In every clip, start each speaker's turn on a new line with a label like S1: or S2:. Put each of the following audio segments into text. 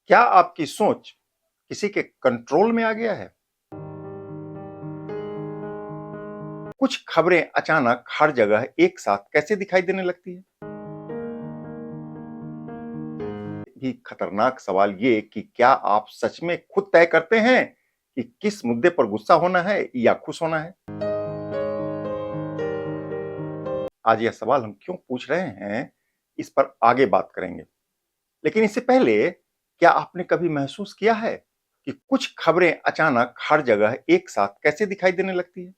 S1: क्या आपकी सोच किसी के कंट्रोल में आ गया है? कुछ खबरें अचानक हर जगह एक साथ कैसे दिखाई देने लगती है? भी खतरनाक सवाल ये कि क्या आप सच में खुद तय करते हैं कि किस मुद्दे पर गुस्सा होना है या खुश होना है? आज यह सवाल हम क्यों पूछ रहे हैं, इस पर आगे बात करेंगे। लेकिन इससे पहले, क्या आपने कभी महसूस किया है कि कुछ खबरें अचानक हर जगह एक साथ कैसे दिखाई देने लगती है?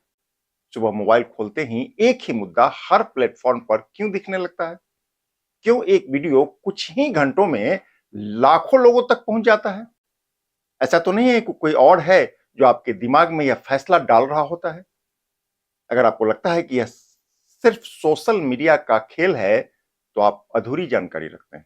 S1: सुबह मोबाइल खोलते ही एक ही मुद्दा हर प्लेटफॉर्म पर क्यों दिखने लगता है? क्यों एक वीडियो कुछ ही घंटों में लाखों लोगों तक पहुंच जाता है? ऐसा तो नहीं है कि कोई और है जो आपके दिमाग में यह फैसला डाल रहा होता है? अगर आपको लगता है कि यह सिर्फ सोशल मीडिया का खेल है, तो आप अधूरी जानकारी रखते हैं।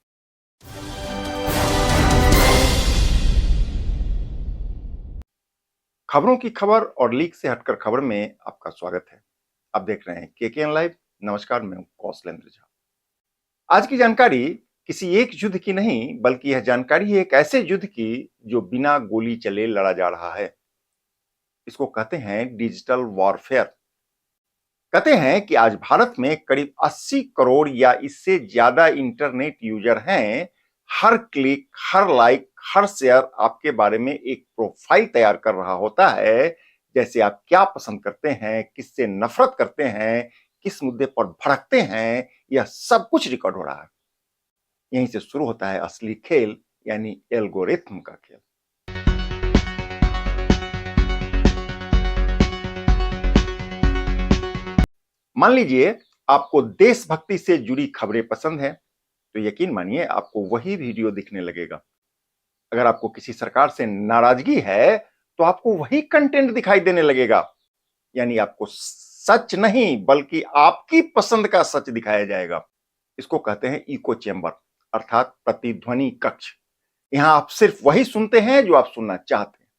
S1: खबरों की खबर और लीक से हटकर खबर में आपका स्वागत है। आप देख रहे हैं केकेएन लाइव। नमस्कार, मैं हूं कौशलेंद्र झा। आज की जानकारी किसी एक युद्ध की नहीं, बल्कि यह जानकारी है एक ऐसे युद्ध की जो बिना गोली चले लड़ा जा रहा है। इसको कहते हैं डिजिटल वॉरफेयर। कहते हैं कि आज भारत में करीब 80 करोड़ या इससे ज्यादा इंटरनेट यूजर हैं। हर क्लिक, हर लाइक, हर शेयर आपके बारे में एक प्रोफाइल तैयार कर रहा होता है। जैसे आप क्या पसंद करते हैं, किससे नफरत करते हैं, किस मुद्दे पर भड़कते हैं, यह सब कुछ रिकॉर्ड हो रहा है। यहीं से शुरू होता है असली खेल, यानी एल्गोरिथम का खेल। मान लीजिए आपको देशभक्ति से जुड़ी खबरें पसंद है, तो यकीन मानिए आपको वही वीडियो दिखने लगेगा। अगर आपको किसी सरकार से नाराजगी है, तो आपको वही कंटेंट दिखाई देने लगेगा। यानी आपको सच नहीं, बल्कि आपकी पसंद का सच दिखाया जाएगा। इसको कहते हैं इको चेंबर, अर्थात प्रतिध्वनि कक्ष। यहां आप सिर्फ वही सुनते हैं जो आप सुनना चाहते हैं।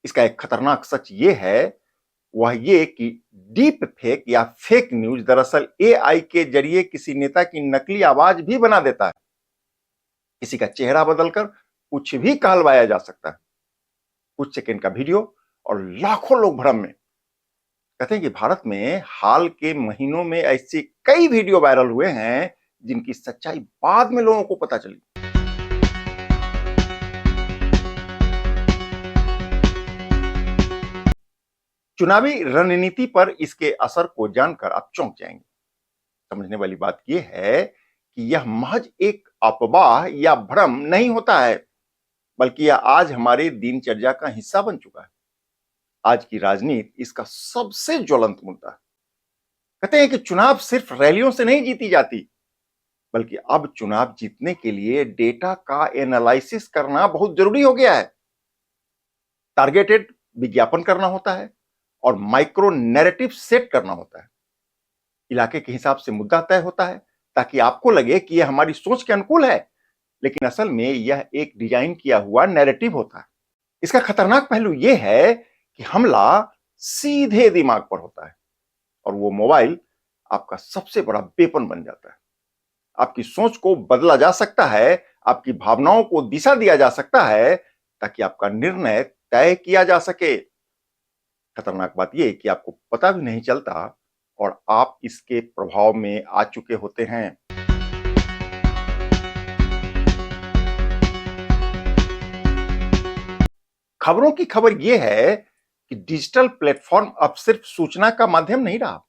S1: इसका एक खतरनाक सच ये है, वह ये कि डीप फेक या फेक न्यूज दरअसल एआई के जरिए किसी नेता की नकली आवाज भी बना देता है। किसी का चेहरा बदलकर कुछ भी कहलवाया जा सकता है। कुछ सेकंड का वीडियो और लाखों लोग भ्रम में। कहते हैं कि भारत में हाल के महीनों में ऐसे कई वीडियो वायरल हुए हैं जिनकी सच्चाई बाद में लोगों को पता चली। चुनावी रणनीति पर इसके असर को जानकर आप चौंक जाएंगे। समझने वाली बात यह है कि यह महज एक अफवाह या भ्रम नहीं होता है, बल्कि यह आज हमारे दिनचर्या का हिस्सा बन चुका है। आज की राजनीति इसका सबसे ज्वलंत मुद्दा है। कहते हैं कि चुनाव सिर्फ रैलियों से नहीं जीती जाती, बल्कि अब चुनाव जीतने के लिए डेटा का एनालिसिस करना बहुत जरूरी हो गया है। टारगेटेड विज्ञापन करना होता है और माइक्रो नैरेटिव सेट करना होता है। इलाके के हिसाब से मुद्दा तय होता है ताकि आपको लगे कि यह हमारी सोच के अनुकूल है, लेकिन असल में यह एक डिजाइन किया हुआ नैरेटिव होता है। इसका खतरनाक पहलू यह है कि हमला सीधे दिमाग पर होता है और वो मोबाइल आपका सबसे बड़ा वेपन बन जाता है। आपकी सोच को बदला जा सकता है, आपकी भावनाओं को दिशा दिया जा सकता है, ताकि आपका निर्णय तय किया जा सके। खतरनाक बात यह कि आपको पता भी नहीं चलता और आप इसके प्रभाव में आ चुके होते हैं। खबरों की खबर यह है कि डिजिटल प्लेटफॉर्म अब सिर्फ सूचना का माध्यम नहीं रहा,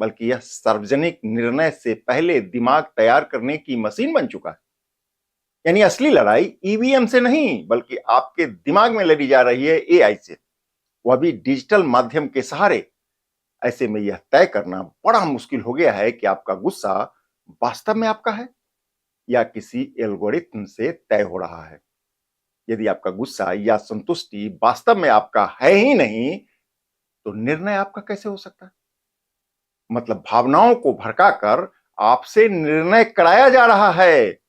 S1: बल्कि यह सार्वजनिक निर्णय से पहले दिमाग तैयार करने की मशीन बन चुका है। यानी असली लड़ाई ईवीएम से नहीं, बल्कि आपके दिमाग में लड़ी जा रही है एआई से, वह भी डिजिटल माध्यम के सहारे। ऐसे में यह तय करना बड़ा मुश्किल हो गया है कि आपका गुस्सा वास्तव में आपका है या किसी एल्गोरिथम से तय हो रहा है। यदि आपका गुस्सा या संतुष्टि वास्तव में आपका है ही नहीं, तो निर्णय आपका कैसे हो सकता है? मतलब भावनाओं को भड़काकर आपसे निर्णय कराया जा रहा है।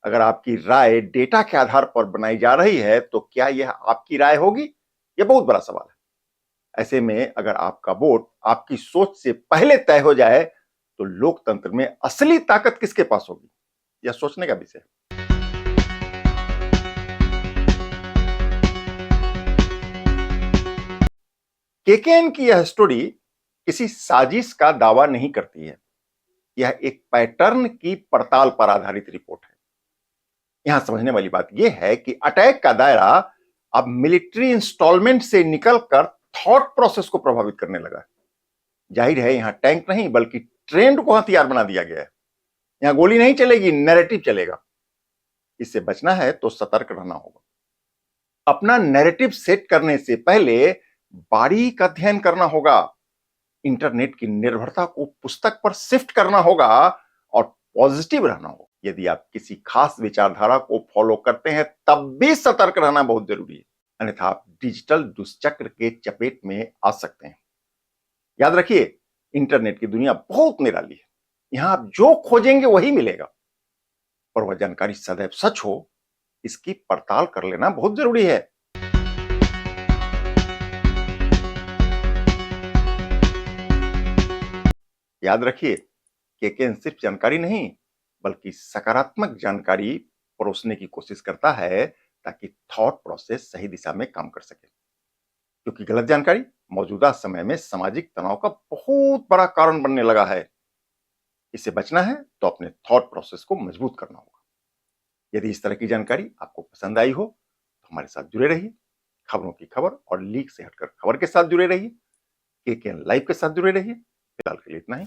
S1: अगर आपकी राय डेटा के आधार पर बनाई जा रही है, तो क्या यह आपकी राय होगी? यह बहुत बड़ा सवाल है। ऐसे में अगर आपका वोट आपकी सोच से पहले तय हो जाए, तो लोकतंत्र में असली ताकत किसके पास होगी? यह सोचने का विषय है। केकेएन की यह स्टोरी किसी साजिश का दावा नहीं करती है। यह एक पैटर्न की पड़ताल पर आधारित रिपोर्ट है। यहां समझने वाली बात यह है कि अटैक का दायरा अब मिलिट्री इंस्टॉलमेंट से निकलकर थॉट प्रोसेस को प्रभावित करने लगा है। जाहिर है यहां टैंक नहीं बल्कि ट्रेंड को हथियार बना दिया गया है। यहां गोली नहीं चलेगी, नैरेटिव चलेगा। इससे बचना है तो सतर्क रहना होगा। अपना नैरेटिव सेट करने से पहले बारीक अध्ययन करना होगा। इंटरनेट की निर्भरता को पुस्तक पर शिफ्ट करना होगा और पॉजिटिव रहना होगा। यदि आप किसी खास विचारधारा को फॉलो करते हैं तब भी सतर्क रहना बहुत जरूरी है, अन्यथा आप डिजिटल दुष्चक्र के चपेट में आ सकते हैं। याद रखिए, इंटरनेट की दुनिया बहुत निराली है। यहां आप जो खोजेंगे वही मिलेगा, पर वह जानकारी सदैव सच हो इसकी पड़ताल कर लेना बहुत जरूरी है। याद रखिए, केकेएन सिर्फ जानकारी नहीं बल्कि सकारात्मक जानकारी परोसने की कोशिश करता है ताकि थॉट प्रोसेस सही दिशा में काम कर सके। क्योंकि गलत जानकारी मौजूदा समय में सामाजिक तनाव का बहुत बड़ा कारण बनने लगा है। इससे बचना है तो अपने थॉट प्रोसेस को मजबूत करना होगा। यदि इस तरह की जानकारी आपको पसंद आई हो तो हमारे साथ जुड़े रहिए। खबरों की खबर और लीक से हटकर खबर के साथ जुड़े रहिए। केकेएन लाइव के साथ जुड़े रहिए। फिलहाल के लिए इतना ही।